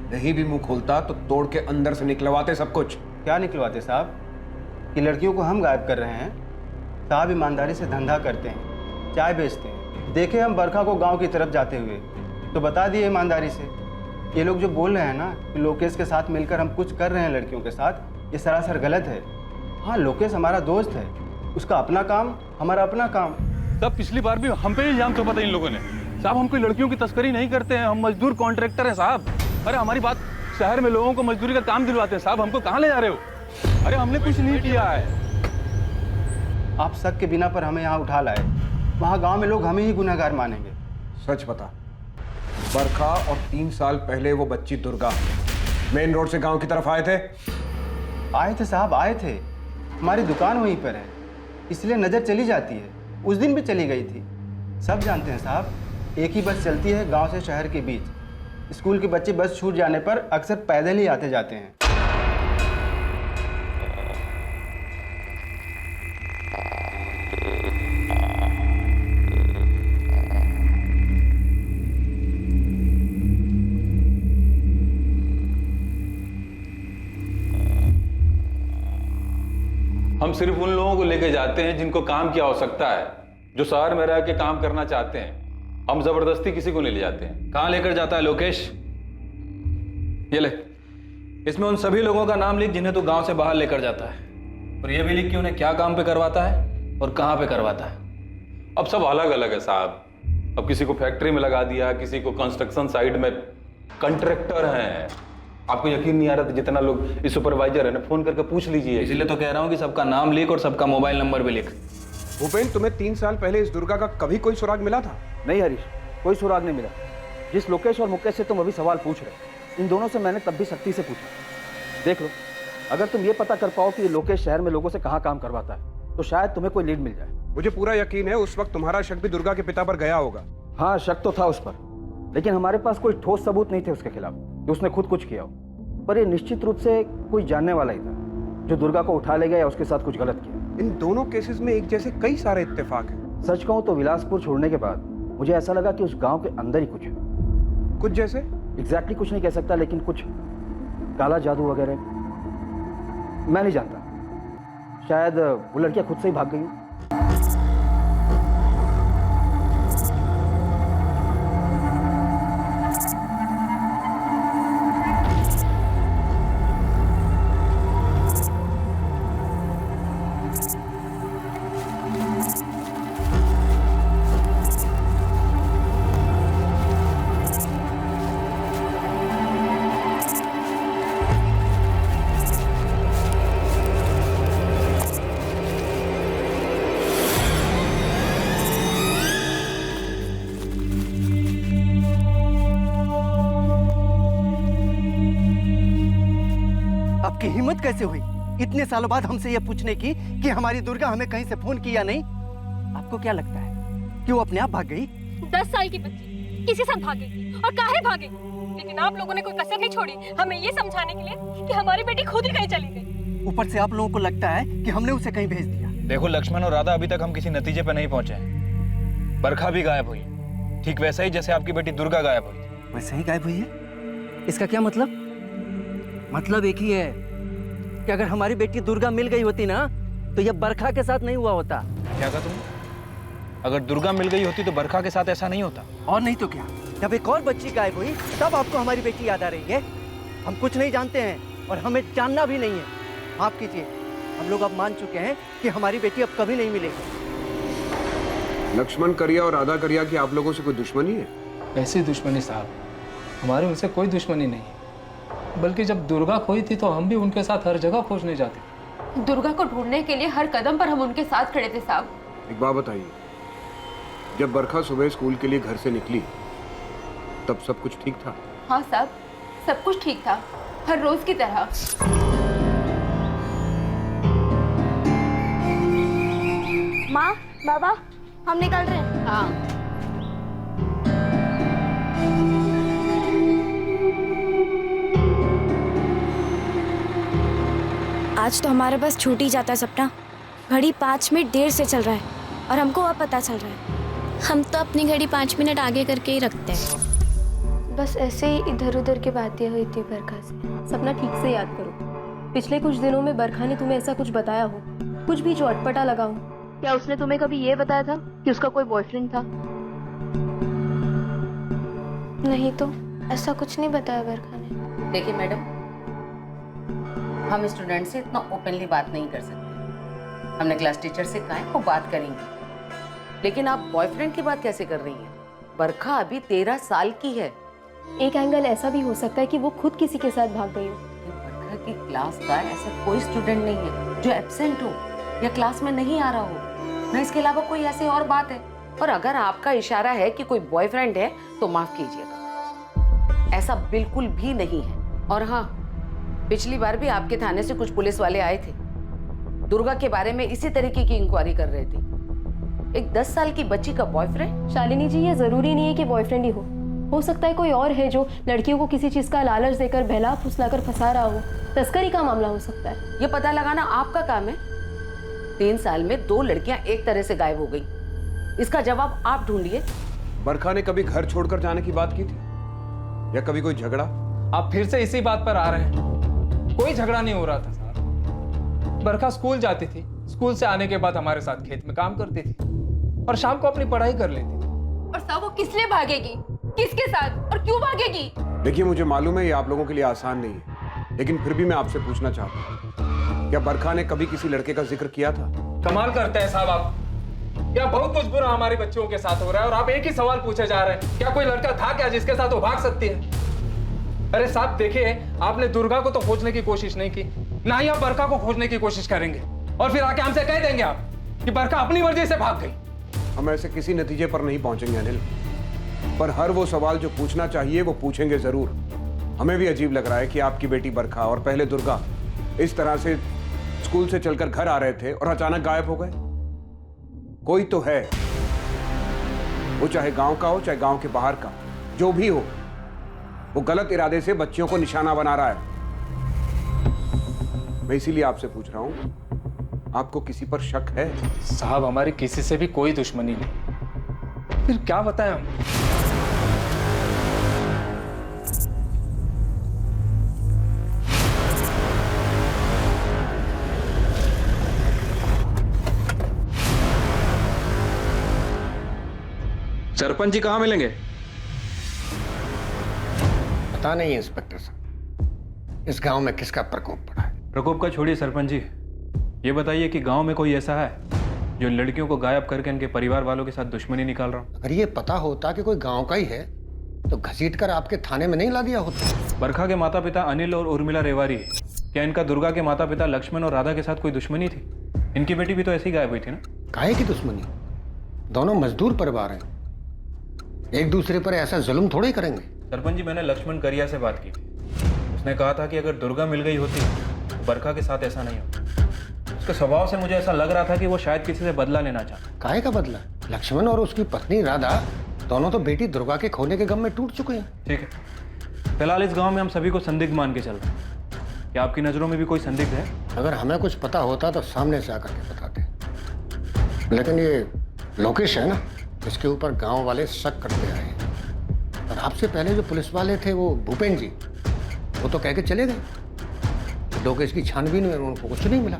नहीं भी मुंह खोलता तो तोड़ के अंदर से निकलवाते सब कुछ। क्या निकलवाते साहब? कि लड़कियों को हम गायब कर रहे हैं? साहब ईमानदारी से धंधा करते हैं, चाय बेचते हैं। देखे हम बरखा को गांव की तरफ जाते हुए तो बता दिए ईमानदारी से। ये लोग जो बोल रहे हैं ना कि लोकेश के साथ मिलकर हम कुछ कर रहे हैं लड़कियों के साथ, ये सरासर गलत है। हाँ, लोकेश हमारा दोस्त है, उसका अपना काम, हमारा अपना काम। तब पिछली बार भी हम पे इल्जाम थोपा था इन लोगों ने। साहब, हम कोई लड़कियों की तस्करी नहीं करते हैं, हम मजदूर कॉन्ट्रैक्टर हैं साहब। अरे हमारी बात, शहर में लोगों को मजदूरी का काम दिलवाते हैं साहब, हमको कहाँ ले जा रहे हो? अरे हमने कुछ नहीं किया है। आप शक के बिना पर हमें यहाँ उठा लाए, वहाँ गांव में लोग हमें ही गुनहगार मानेंगे। सच बता, बरखा और 3 साल पहले वो बच्ची दुर्गा मेन रोड से गांव की तरफ आए थे? आए थे साहब, आए थे। हमारी दुकान वहीं पर है, इसलिए नज़र चली जाती है। उस दिन भी चली गई थी। सब जानते हैं साहब, एक ही बस चलती है गांव से शहर के बीच। स्कूल के बच्चे बस छूट जाने पर अक्सर पैदल ही आते जाते हैं। हम सिर्फ उन लोगों को लेके जाते हैं जिनको काम की आवश्यकता है, जो शहर में रह के काम करना चाहते हैं। हम जबरदस्ती किसी को नहीं ले जाते हैं। कहाँ लेकर जाता है लोकेश? ये ले, इसमें उन सभी लोगों का नाम लिख जिन्हें तू गांव से बाहर लेकर जाता है, और ये भी लिख कि उन्हें क्या काम पे करवाता है और कहाँ पे करवाता है। अब सब अलग अलग है साहब। अब किसी को फैक्ट्री में लगा दिया, किसी को कंस्ट्रक्शन साइड में कॉन्ट्रैक्टर हैं। आपको यकीन नहीं आ रहा था जितना लोग इस सुपरवाइजर है ना, फोन करके पूछ लीजिए। इसलिए तो कह रहा हूँ कि सबका नाम लिख और सबका मोबाइल नंबर भी लिख। भूपेन, तुम्हें 3 साल पहले इस दुर्गा का कभी कोई सुराग मिला था? नहीं हरीश, कोई सुराग नहीं मिला। जिस लोकेश और मुकेश से तुम अभी सवाल पूछ रहे, इन दोनों से मैंने तब भी सख्ती से पूछा। देख लो, अगर तुम ये पता कर पाओ कि ये लोकेश शहर में लोगों से कहाँ काम करवाता है तो शायद तुम्हें कोई लीड मिल जाए। मुझे पूरा यकीन है उस वक्त तुम्हारा शक भी दुर्गा के पिता पर गया होगा। हाँ, शक तो था उस पर, लेकिन हमारे पास कोई ठोस सबूत नहीं थे उसके खिलाफ कि उसने खुद कुछ किया हो। पर ये निश्चित रूप से कोई जानने वाला ही था जो दुर्गा को उठा ले गया या उसके साथ कुछ गलत किया। इन दोनों केसेस में एक जैसे कई सारे इत्तेफाक हैं। सच कहूं तो विलासपुर छोड़ने के बाद मुझे ऐसा लगा कि उस गांव के अंदर ही कुछ है। कुछ जैसे? एग्जैक्टली कुछ नहीं कह सकता, लेकिन कुछ काला जादू वगैरह मैं नहीं जानता। शायद वो लड़कियां खुद से ही भाग गई हूं। आपकी हिम्मत कैसे हुई इतने सालों बाद हमसे यह पूछने की कि हमारी दुर्गा हमें कहीं से फोन किया नहीं? आपको क्या लगता है कि वो अपने आप भाग गई? 10 साल की बच्ची किसी साथ भागे और काहे भागे, लेकिन आप लोगों ने कोई कसर नहीं छोड़ी हमें ये समझाने के लिए कि हमारी बेटी खुद ही कहीं चली गई। ऊपर से आप लोगों को लगता है कि हमने उसे कहीं भेज दिया। देखो लक्ष्मण और राधा, अभी तक हम किसी नतीजे पर नहीं पहुंचे हैं। बरखा भी गायब हुई, ठीक वैसा ही जैसे आपकी बेटी दुर्गा गायब हुई। वैसे ही गायब हुई है? इसका क्या मतलब? मतलब एक ही है कि अगर हमारी बेटी दुर्गा मिल गई होती ना तो यह बरखा के साथ नहीं हुआ होता। क्या कहा तुमने? अगर दुर्गा मिल गई होती तो बरखा के साथ ऐसा नहीं होता। और नहीं तो क्या, जब एक और बच्ची गायब हुई तब आपको हमारी बेटी याद आ रही है। हम कुछ नहीं जानते हैं और हमें जानना भी नहीं है। माफ कीजिए, हम लोग अब मान चुके हैं कि हमारी बेटी अब कभी नहीं मिलेगी। लक्ष्मण करिया और राधा करिया की आप लोगों से कोई दुश्मनी है? ऐसी दुश्मनी साहब, हमारी उनसे कोई दुश्मनी नहीं है, बल्कि जब दुर्गा खोई थी तो हम भी उनके साथ हर जगह खोजने जाते। दुर्गा को ढूंढने के लिए हर कदम पर हम उनके साथ खड़े थे साहब। एक बात बताइए, जब बरखा सुबह स्कूल के लिए घर से निकली तब सब कुछ ठीक था? हाँ साहब, सब कुछ ठीक था, हर रोज की तरह। माँ, बाबा, हम निकल रहे हैं। हाँ। आज तो हमारे पास छूट ही जाता है सपना। घड़ी 5 मिनट देर से चल रहा है और हमको अब पता चल रहा है। हम तो अपनी घड़ी 5 मिनट आगे करके ही रखते हैं। बस ऐसे ही इधर उधर की बातें हुई थी बरखा से। सपना ठीक से याद करो, पिछले कुछ दिनों में बरखा ने तुम्हें ऐसा कुछ बताया हो, कुछ भी जो अटपटा लगा हो? क्या उसने तुम्हें कभी ये बताया था कि उसका कोई बॉयफ्रेंड था? नहीं तो ऐसा कुछ नहीं बताया बरखा ने। देखिए मैडम, हम स्टूडेंट से इतना ओपनली बात नहीं कर सकते। हमने क्लास टीचर से कहा है वो बात करेंगे, लेकिन आप बॉयफ्रेंड की बात कैसे कर रही हैं? बरखा अभी 13 साल की है। एक एंगल ऐसा भी हो सकता है कि वो खुद किसी के साथ भाग गई हो। बरखा की क्लास का ऐसा कोई स्टूडेंट नहीं है जो एब्सेंट हो या क्लास में नहीं आ रहा हो, ना इसके अलावा कोई ऐसी और बात है। और अगर आपका इशारा है कि कोई बॉयफ्रेंड है तो माफ कीजिएगा, ऐसा बिल्कुल भी नहीं है। और हाँ, पिछली बार भी आपके थाने से कुछ पुलिस वाले आए थे, दुर्गा के बारे में इसी तरीके की इंक्वायरी कर रहे थे। एक 10 साल की बच्ची का बॉयफ्रेंड? शालिनी जी, ये जरूरी नहीं है कि बॉयफ्रेंड ही हो सकता है कोई और है जो लड़कियों को किसी चीज का लालच देकर बहला फुसलाकर फंसा रहा हो। तस्करी का मामला हो सकता है। ये पता लगाना आपका काम है। 3 साल में 2 लड़कियां एक तरह से गायब हो गई, इसका जवाब आप ढूंढिए। बरखा ने कभी घर छोड़कर जाने की बात की थी या कभी कोई झगड़ा? आप फिर से इसी बात पर आ रहे हैं। कोई झगड़ा नहीं हो रहा था साहब। बरखा स्कूल जाती थी, स्कूल से आने के बाद हमारे साथ खेत में काम करती थी और शाम को अपनी पढ़ाई कर लेती थी। और साहब वो किस लिए भागेगी, किसके साथ और क्यों भागेगी? देखिए, मुझे मालूम है ये आप लोगों के लिए आसान नहीं है, लेकिन फिर भी मैं आपसे पूछना चाहता हूँ, क्या बरखा ने कभी किसी लड़के का जिक्र किया था? कमाल करते हैं साहब आप। क्या बहुत कुछ बुरा हमारी बच्चियों के साथ हो रहा है और आप एक ही सवाल पूछे जा रहे हैं, क्या कोई लड़का था क्या जिसके साथ वो भाग सकती है? अरे साहब देखिए, आपने दुर्गा को तो खोजने की कोशिश नहीं की, ना ही आप बरखा को खोजने की कोशिश करेंगे, और फिर आके हमसे कह देंगे आप कि बरखा अपनी मर्जी से भाग गई। हम ऐसे किसी नतीजे पर नहीं पहुंचेंगे अनिल, पर हर वो सवाल जो पूछना चाहिए वो पूछेंगे जरूर। हमें भी अजीब लग रहा है कि आपकी बेटी बरखा और पहले दुर्गा इस तरह से स्कूल से चलकर घर आ रहे थे और अचानक गायब हो गए। कोई तो है, वो चाहे गांव का हो चाहे गांव के बाहर का, जो भी हो, वो गलत इरादे से बच्चियों को निशाना बना रहा है। मैं इसीलिए आपसे पूछ रहा हूं आपको किसी पर शक है? साहब हमारी किसी से भी कोई दुश्मनी नहीं, फिर क्या बताएं हम? सरपंच जी कहाँ मिलेंगे? पता नहीं इंस्पेक्टर साहब, इस गांव में किसका प्रकोप पड़ा है। प्रकोप का छोड़िए सरपंच जी, ये बताइए कि गांव में कोई ऐसा है जो लड़कियों को गायब करके इनके परिवार वालों के साथ दुश्मनी निकाल रहा हूँ? अगर ये पता होता कि कोई गांव का ही है तो घसीट कर आपके थाने में नहीं ला दिया होता। बरखा के माता पिता अनिल और उर्मिला रेवारी है, क्या इनका दुर्गा के माता पिता लक्ष्मण और राधा के साथ कोई दुश्मनी थी? इनकी बेटी भी तो ऐसी गायब हुई थी ना। काहे की दुश्मनी? दोनों मजदूर परिवार हैं, एक दूसरे पर ऐसा जुल्म थोड़े ही करेंगे। सरपंच जी, मैंने लक्ष्मण करिया से बात की थी, उसने कहा था कि अगर दुर्गा मिल गई होती तो बरखा के साथ ऐसा नहीं होता। उसके स्वभाव से मुझे ऐसा लग रहा था कि वो शायद किसी से बदला लेना चाहता। काहे का बदला? लक्ष्मण और उसकी पत्नी राधा दोनों तो बेटी दुर्गा के खोने के गम में टूट चुके हैं। ठीक है, फिलहाल इस गांव में हम सभी को संदिग्ध मान के चल रहे हैं। क्या आपकी नजरों में भी कोई संदिग्ध है? अगर हमें कुछ पता होता तो सामने से आकर के बताते, लेकिन ये लोकेश है ना, इसके ऊपर गांव वाले शक करते आए हैं। और आपसे पहले जो पुलिस वाले थे वो भूपेन जी, वो तो कह के चले गए। लोकेश की छानबीन में उनको कुछ नहीं मिला।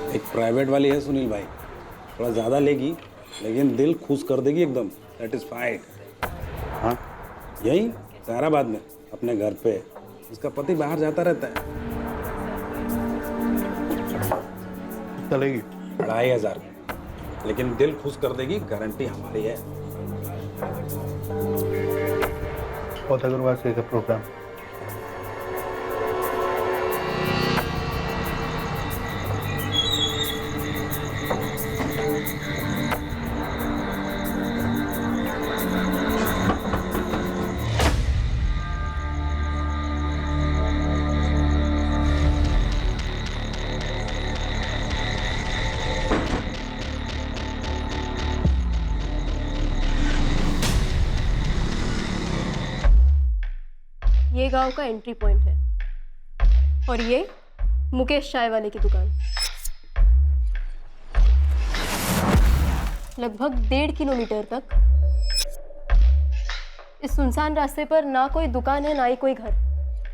एक प्राइवेट वाली है सुनील भाई, थोड़ा ज़्यादा लेगी लेकिन दिल खुश कर देगी एकदम, सेटिस्फाइड। हाँ, यही सहाराबाद में अपने घर पे। इसका पति बाहर जाता रहता है। चलेगी 2500, लेकिन दिल खुश कर देगी, गारंटी हमारी है। बहुत अग्रवाल से प्रोग्राम। ये गांव का एंट्री पॉइंट है और ये मुकेश चाय वाले की दुकान। लगभग 1.5 किलोमीटर तक इस सुनसान रास्ते पर ना कोई दुकान है ना ही कोई घर,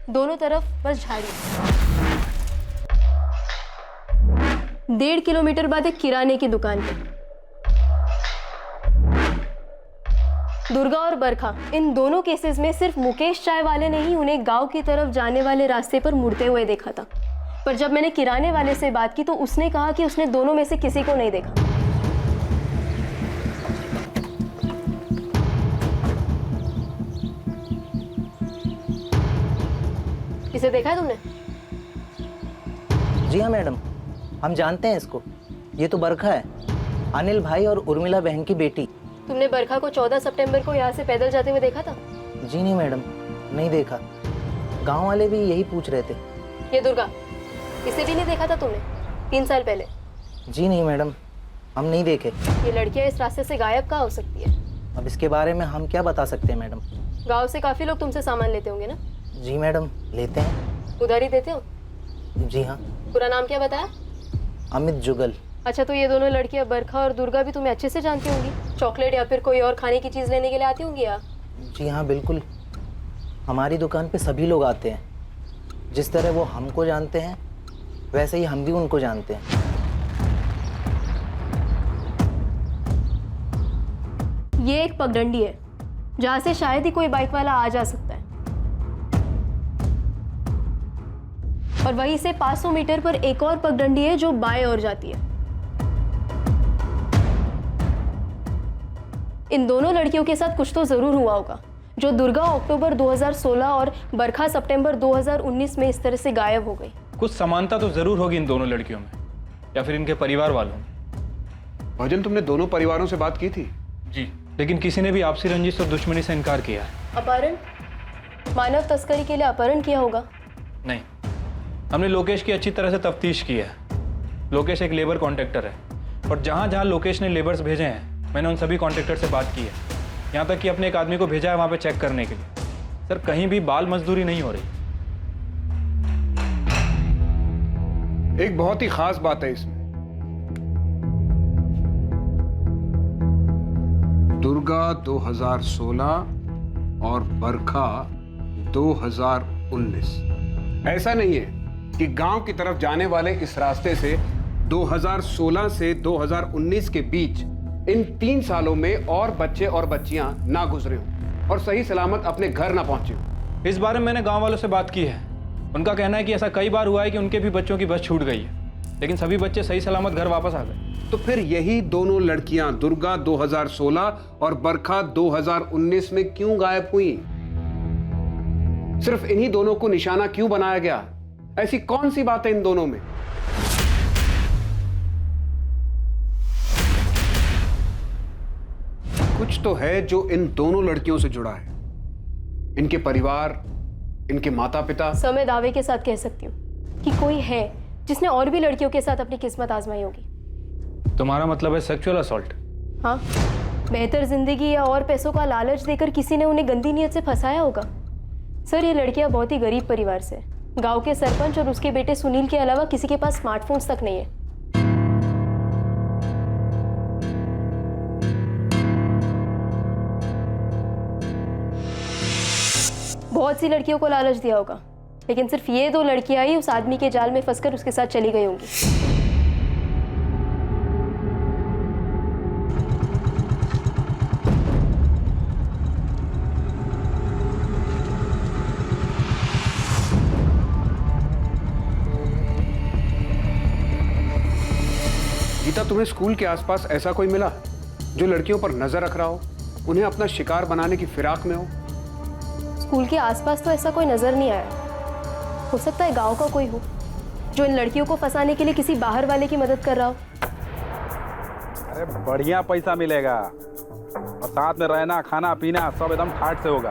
दोनों तरफ बस झाड़ी। 1.5 किलोमीटर बाद एक किराने की दुकान है। दुर्गा और बरखा, इन दोनों केसेस में सिर्फ मुकेश चाय वाले ने ही उन्हें गांव की तरफ जाने वाले रास्ते पर मुड़ते हुए देखा था। पर जब मैंने किराने वाले से बात की तो उसने कहा कि उसने दोनों में से किसी को नहीं देखा। इसे देखा है तुमने? जी हाँ मैडम, हम जानते हैं इसको। ये तो बरखा है, अनिल भाई और उर्मिला बहन की बेटी। तुमने बरखा को 14 सितंबर को यहाँ से पैदल जाते हुए देखा था? जी नहीं मैडम, नहीं देखा। गांव वाले भी यही पूछ रहे थे। ये दुर्गा, इसे भी नहीं देखा था तुमने 3 साल पहले? जी नहीं मैडम, हम नहीं देखे। ये लड़कियाँ इस रास्ते से गायब कहाँ हो सकती है? अब इसके बारे में हम क्या बता सकते हैं मैडम। गाँव से काफी लोग तुमसे सामान लेते होंगे ना? जी मैडम, लेते हैं। उधारी देते हो? जी हाँ। पूरा नाम क्या बताया? अमित जुगल। अच्छा, तो ये दोनों लड़कियां बरखा और दुर्गा भी तुम्हें अच्छे से जानती होंगी? चॉकलेट या फिर कोई और खाने की चीज़ लेने के लिए आती होंगी यहाँ? जी हाँ बिल्कुल, हमारी दुकान पे सभी लोग आते हैं। जिस तरह वो हमको जानते हैं वैसे ही हम भी उनको जानते हैं। ये एक पगडंडी है जहाँ से शायद ही कोई बाइक वाला आ जा सकता है, और वहीं से 500 मीटर पर एक और पगडंडी है जो बाएं ओर जाती है। इन दोनों लड़कियों के साथ कुछ तो जरूर हुआ होगा जो दुर्गा अक्टूबर 2016 और बरखा सितंबर 2019 में इस तरह से गायब हो गई। कुछ समानता तो जरूर होगी इन दोनों लड़कियों में, या फिर इनके परिवार वालों में। भजन, तुमने दोनों परिवारों से बात की थी? जी, लेकिन किसी ने भी आपसी रंजिश और दुश्मनी से इनकार किया है। अपहरण, मानव तस्करी के लिए अपहरण किया होगा? नहीं, हमने लोकेश की अच्छी तरह से तफ्तीश की है। लोकेश एक लेबर कॉन्ट्रैक्टर है और जहाँ जहाँ लोकेश ने लेबर्स भेजे हैं मैंने उन सभी कॉन्ट्रैक्टर से बात की है। यहाँ तक कि अपने एक आदमी को भेजा है वहाँ पे चेक करने के लिए। सर कहीं भी बाल मजदूरी नहीं हो रही। एक बहुत ही खास बात है इसमें, दुर्गा 2016 और बरखा 2019। ऐसा नहीं है कि गांव की तरफ जाने वाले इस रास्ते से 2016 से 2019 के बीच इन 3 सालों में और बच्चे और बच्चियां ना गुजरे हों और सही सलामत अपने घर ना पहुंचे हों। इस बारे में मैंने गांव वालों से बात की है। उनका कहना है कि ऐसा कई बार हुआ है कि उनके भी बच्चों की बस छूट गई है, लेकिन सभी बच्चे सही सलामत घर वापस आ गए। तो फिर यही दोनों लड़कियां दुर्गा 2016 और बरखा 2019 में क्यों गायब हुई? सिर्फ इन्हीं दोनों को निशाना क्यों बनाया गया? ऐसी कौन सी बात है इन दोनों में? कुछ तो है जो इन दोनों लड़कियों से जुड़ा है, इनके परिवार, इनके माता पिता। सर मैं दावे के साथ कह सकती हूँ कि कोई है जिसने और भी लड़कियों के साथ अपनी किस्मत आजमाई होगी। तुम्हारा मतलब है सेक्सुअल असॉल्ट? हाँ, बेहतर जिंदगी या और पैसों का लालच देकर किसी ने उन्हें गंदी नीयत से फंसाया होगा। सर ये लड़कियां बहुत ही गरीब परिवार से, गांव के सरपंच और उसके बेटे सुनील के अलावा किसी के पास स्मार्टफोन्स तक नहीं है। बहुत सी लड़कियों को लालच दिया होगा, लेकिन सिर्फ ये 2 लड़कियां ही उस आदमी के जाल में फंसकर उसके साथ चली गई होंगी। गीता, तुम्हें स्कूल के आसपास ऐसा कोई मिला जो लड़कियों पर नजर रख रहा हो, उन्हें अपना शिकार बनाने की फिराक में हो? स्कूल के आसपास तो ऐसा कोई नजर नहीं आया। हो सकता है गांव का कोई हो जो इन लड़कियों को फंसाने के लिए किसी बाहर वाले की मदद कर रहा हो। अरे बढ़िया पैसा मिलेगा और साथ में रहना खाना पीना सब एकदम ठाट से होगा।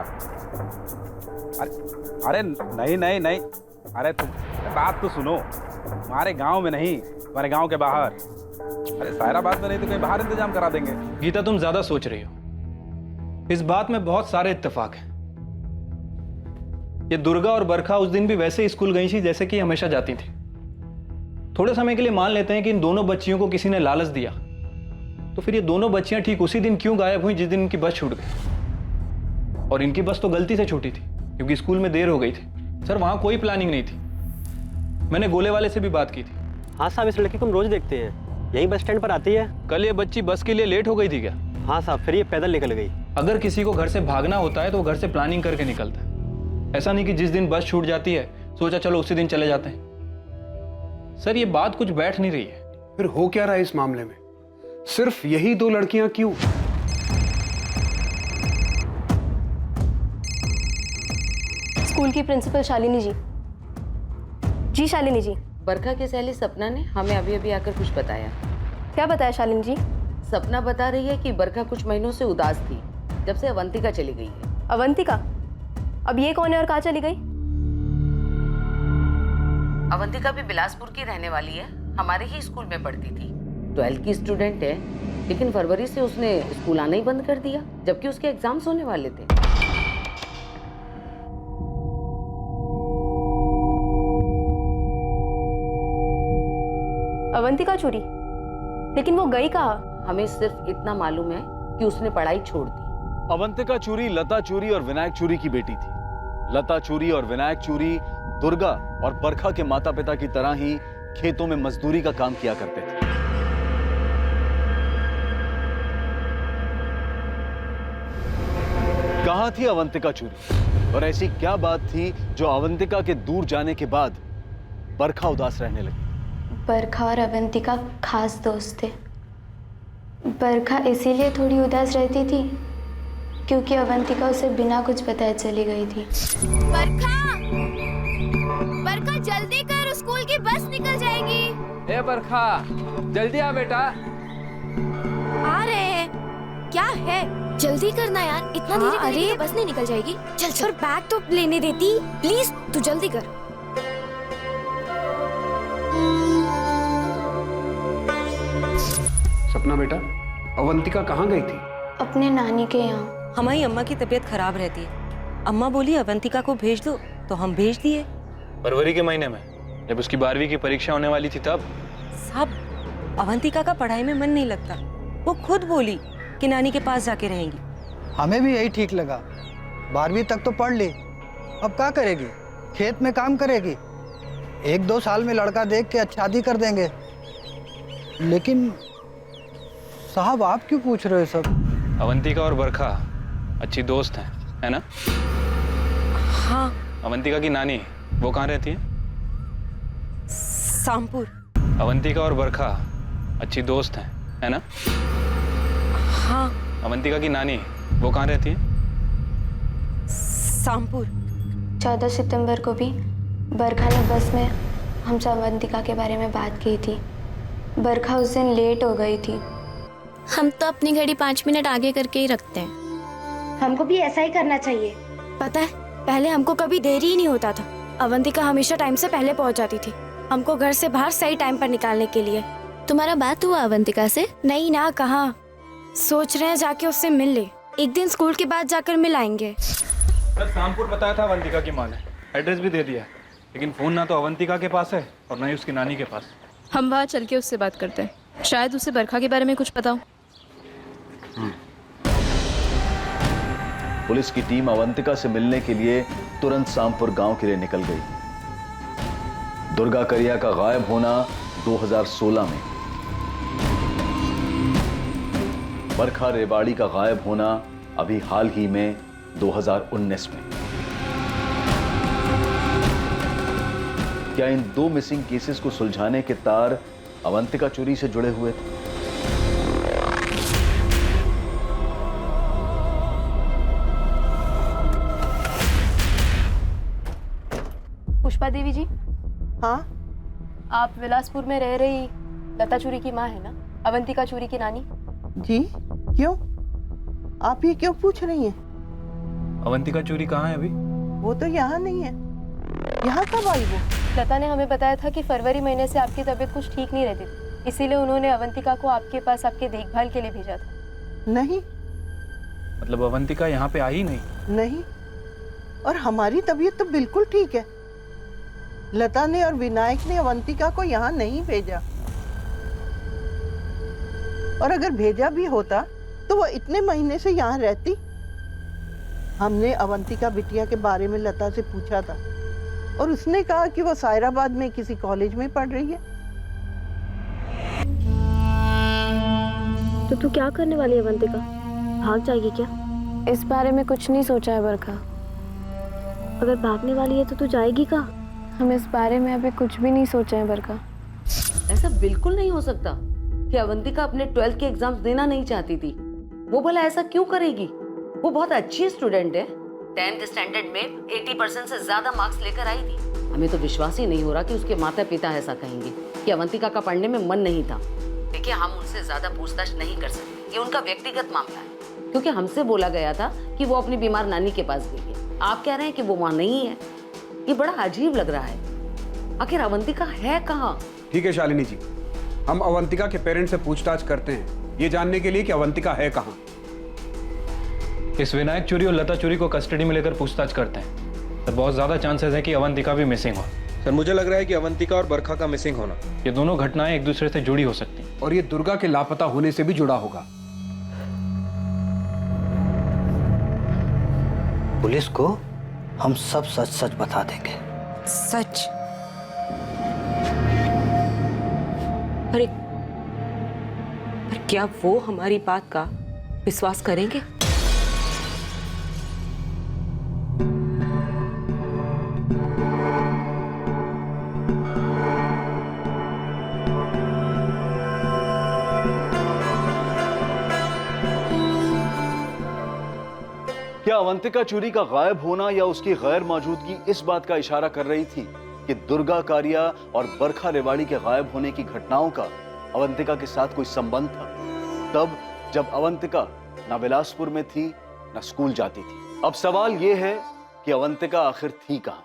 अरे नहीं नहीं नहीं, अरे तुम बात तो सुनो, हमारे गांव में नहीं, हमारे गांव के बाहर। अरे सायराबाद में नहीं तो कहीं बाहर इंतजाम करा देंगे। गीता तुम ज्यादा सोच रही हो, इस बात में बहुत सारे इत्तेफाक हैं। ये दुर्गा और बरखा उस दिन भी वैसे ही स्कूल गई थी जैसे कि हमेशा जाती थी। थोड़े समय के लिए मान लेते हैं कि इन दोनों बच्चियों को किसी ने लालच दिया, तो फिर ये दोनों बच्चियां ठीक उसी दिन क्यों गायब हुई जिस दिन इनकी बस छूट गई? और इनकी बस तो गलती से छूटी थी क्योंकि स्कूल में देर हो गई थी। सर वहां कोई प्लानिंग नहीं थी। मैंने गोले वाले से भी बात की थी। हाँ साहब, इस लड़की को हम रोज देखते हैं, यही बस स्टैंड पर आती है। कल ये बच्ची बस के लिए लेट हो गई थी क्या? हाँ साहब, फिर ये पैदल निकल गई। अगर किसी को घर से भागना होता है तो घर से प्लानिंग करके निकलता है, ऐसा नहीं कि जिस दिन बस छूट जाती है सोचा चलो उसी दिन चले जाते हैं। सर ये बात कुछ बैठ नहीं रही है। फिर हो क्या रहा है इस मामले में? सिर्फ यही 2 लड़कियां क्यों? स्कूल की प्रिंसिपल शालिनी जी। जी शालिनी जी। बरखा की सहेली सपना ने हमें अभी अभी आकर कुछ बताया। क्या बताया शालिनी जी? सपना बता रही है कि बरखा कुछ महीनों से उदास थी जब से अवंतिका चली गई है। अवंतिका? अब ये कौन है और कहाँ चली गई? अवंतिका भी बिलासपुर की रहने वाली है, हमारे ही स्कूल में पढ़ती थी। 12th की स्टूडेंट है, लेकिन फरवरी से उसने स्कूल आना ही बंद कर दिया जबकि उसके एग्जाम्स होने वाले थे। अवंतिका चोरी? लेकिन वो गई कहाँ? हमें सिर्फ इतना मालूम है कि उसने पढ़ाई छोड़ दी। अवंतिका चूरी लता चूरी और विनायक चूरी की बेटी थी। लता चूरी और विनायक चूरी दुर्गा और बरखा के माता पिता की तरह ही खेतों में मजदूरी का काम किया करते थे। कहां थी अवंतिका चूरी और ऐसी क्या बात थी जो अवंतिका के दूर जाने के बाद बरखा उदास रहने लगी? बरखा और अवंतिका खास दोस्त थे। बरखा इसीलिए थोड़ी उदास रहती थी क्योंकि अवंतिका उसे बिना कुछ बताए चली गई थी। बरखा, बरखा जल्दी कर, स्कूल की बस निकल जाएगी। ए बरखा, जल्दी आ बेटा। आ रहे हैं। क्या है? जल्दी करना यार, इतना धीरे करेगी तो बस नहीं निकल जाएगी। चल चल। बैग तो लेने देती, प्लीज तू जल्दी कर। सपना बेटा, अवंतिका कहाँ गई थी? अपने नानी के यहाँ। हमारी अम्मा की तबीयत खराब रहती है। अम्मा बोली अवंतिका को भेज दो, तो हम भेज दिए। फरवरी के महीने में जब उसकी 12वीं की परीक्षा होने वाली थी तब? साहब, अवंतिका का पढ़ाई में मन नहीं लगता। वो खुद बोली कि नानी के पास जाके रहेंगी। हमें भी यही ठीक लगा। 12वीं तक तो पढ़ ली, अब क्या करेगी? खेत में काम करेगी। 1-2 साल में लड़का देख के शादी कर देंगे। लेकिन साहब, आप क्यों पूछ रहे हो सब? अवंतिका और बरखा अच्छी दोस्त हैं, है ना? हाँ। अवंतिका की नानी वो कहाँ रहती है? शामपुर। अवंतिका और बरखा अच्छी दोस्त हैं, है ना? हाँ। अवंतिका की नानी वो कहाँ रहती है? शामपुर। 14 सितंबर को भी बरखा ने बस में हमसे अवंतिका के बारे में बात की थी। बरखा उस दिन लेट हो गई थी। हम तो अपनी घड़ी 5 मिनट आगे करके ही रखते हैं। हमको भी ऐसा ही करना चाहिए। पता है, पहले हमको कभी देरी ही नहीं होता था। अवंतिका हमेशा टाइम से पहले पहुंच जाती थी, हमको घर से बाहर सही टाइम पर निकालने के लिए। तुम्हारा बात हुआ अवंतिका से? नहीं ना, कहाँ। सोच रहे हैं जाके उससे मिल ले। एक दिन स्कूल के बाद जाकर मिल आएंगे। सर, शामपुर बताया था अवंतिका की माँ ने, एड्रेस भी दे दिया, लेकिन फोन ना तो अवंतिका के पास है और ना ही उसकी नानी के पास। हम वहाँ चल के उससे बात करते हैं, शायद उसे बरखा के बारे में कुछ पता हो। पुलिस की टीम अवंतिका से मिलने के लिए तुरंत शामपुर गांव के लिए निकल गई। दुर्गा करिया का गायब होना 2016 में, बरखा रेवाड़ी का गायब होना अभी हाल ही में 2019 में। क्या इन 2 मिसिंग केसेस को सुलझाने के तार अवंतिका चोरी से जुड़े हुए थे? पुष्पा देवी जी। हाँ, आप विलासपुर में रह रही लता चूरी की माँ है ना? अवंतिका चूरी की नानी। जी, क्यों? आप ये क्यों पूछ रही हैं? अवंतिका चूरी कहाँ है अभी? वो तो यहाँ नहीं है। यहाँ कब आई वो? लता ने हमें बताया था कि फरवरी महीने से आपकी तबीयत कुछ ठीक नहीं रहती थी, इसीलिए उन्होंने अवंतिका को आपके पास आपके देखभाल के लिए भेजा था। नहीं। मतलब अवंतिका यहाँ पे आई नहीं? नहीं, और हमारी तबीयत तो बिल्कुल ठीक है। लता ने और विनायक ने अवंतिका को यहाँ नहीं भेजा, और अगर भेजा भी होता तो वो इतने महीने से यहाँ रहती? हमने अवंतिका बिटिया के बारे में लता से पूछा था और उसने कहा कि वो सायराबाद में किसी कॉलेज में पढ़ रही है। तो तू क्या करने वाली है अवंतिका? भाग जाएगी क्या? इस बारे में कुछ नहीं सोचा है बरखा। अगर भागने वाली है तो तू जाएगी कहाँ? हम इस बारे में अभी कुछ भी नहीं सोचा है बरखा। ऐसा बिल्कुल नहीं हो सकता कि अवंतिका अपने 12th के एग्जाम्स देना नहीं चाहती थी। वो भला ऐसा क्यों करेगी? वो बहुत अच्छी स्टूडेंट है। 10th स्टैंडर्ड में 80% से ज्यादा मार्क्स लेकर आई थी। हमें तो विश्वास ही नहीं हो रहा कि उसके माता पिता ऐसा कहेंगे कि अवंतिका का पढ़ने में मन नहीं था। देखिए, हम उनसे ज्यादा पूछताछ नहीं कर सकते, ये उनका व्यक्तिगत मामला है। क्योंकि हमसे बोला गया था कि वो अपनी बीमार नानी के पास गई है। आप कह रहे हैं कि वो वहाँ नहीं है। ये बड़ा अजीब लग रहा है। आखिर अवंतिका है कहाँ? ठीक है शालिनी जी, हम अवंतिका के पेरेंट्स से पूछताछ करते हैं, ये जानने के लिए कि अवंतिका है कहाँ। इस विनायक चोरी और लता चोरी को कस्टडी में लेकर पूछताछ करते हैं। तो बहुत ज्यादा चांसेस है कि अवंतिका भी मिसिंग हो। सर, मुझे लग रहा है कि अवंतिका और बरखा का मिसिंग होना, ये दोनों घटनाएं एक दूसरे से जुड़ी हो सकती हैं। और ये दुर्गा के लापता होने से भी जुड़ा होगा। पुलिस को हम सब सच सच बता देंगे। सच? पर क्या वो हमारी बात का विश्वास करेंगे? क्या अवंतिका चूरी का गायब होना या उसकी गैर मौजूदगी इस बात का इशारा कर रही थी कि दुर्गा कारिया और बरखा रेवाड़ी के गायब होने की घटनाओं का अवंतिका के साथ कोई संबंध था? तब जब अवंतिका ना बिलासपुर में थी ना स्कूल जाती थी। अब सवाल यह है कि अवंतिका आखिर थी कहां?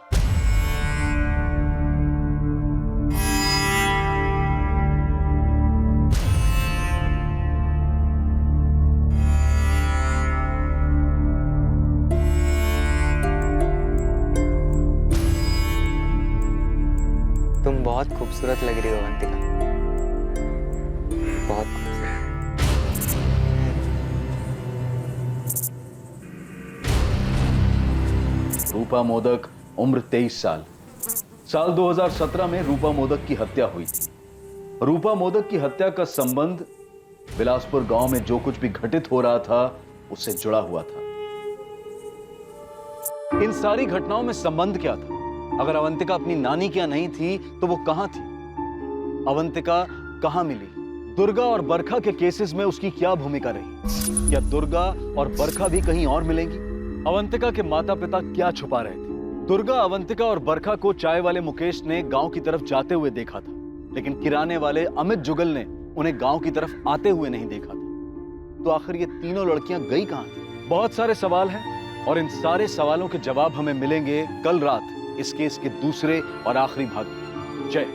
बहुत खूबसूरत लग रही हो अवंतिका, बहुत खूबसूरत। रूपा मोदक, उम्र 23 साल। साल 2017 में रूपा मोदक की हत्या हुई थी। रूपा मोदक की हत्या का संबंध बिलासपुर गांव में जो कुछ भी घटित हो रहा था उससे जुड़ा हुआ था। इन सारी घटनाओं में संबंध क्या था? अगर अवंतिका अपनी नानी क्या नहीं थी तो वो कहां थी? अवंतिका कहां मिली? दुर्गा और बरखा के केसेस में उसकी क्या भूमिका रही? क्या दुर्गा और बरखा भी कहीं और मिलेंगी? अवंतिका के माता पिता क्या छुपा रहे थे? दुर्गा, अवंतिका और बरखा को चाय वाले मुकेश ने गांव की तरफ जाते हुए देखा था, लेकिन किराने वाले अमित जुगल ने उन्हें गांव की तरफ आते हुए नहीं देखा था। तो आखिर ये तीनों लड़कियां गई कहां थी? बहुत सारे सवाल हैं और इन सारे सवालों के जवाब हमें मिलेंगे कल रात इस केस के दूसरे और आखिरी भाग में। जय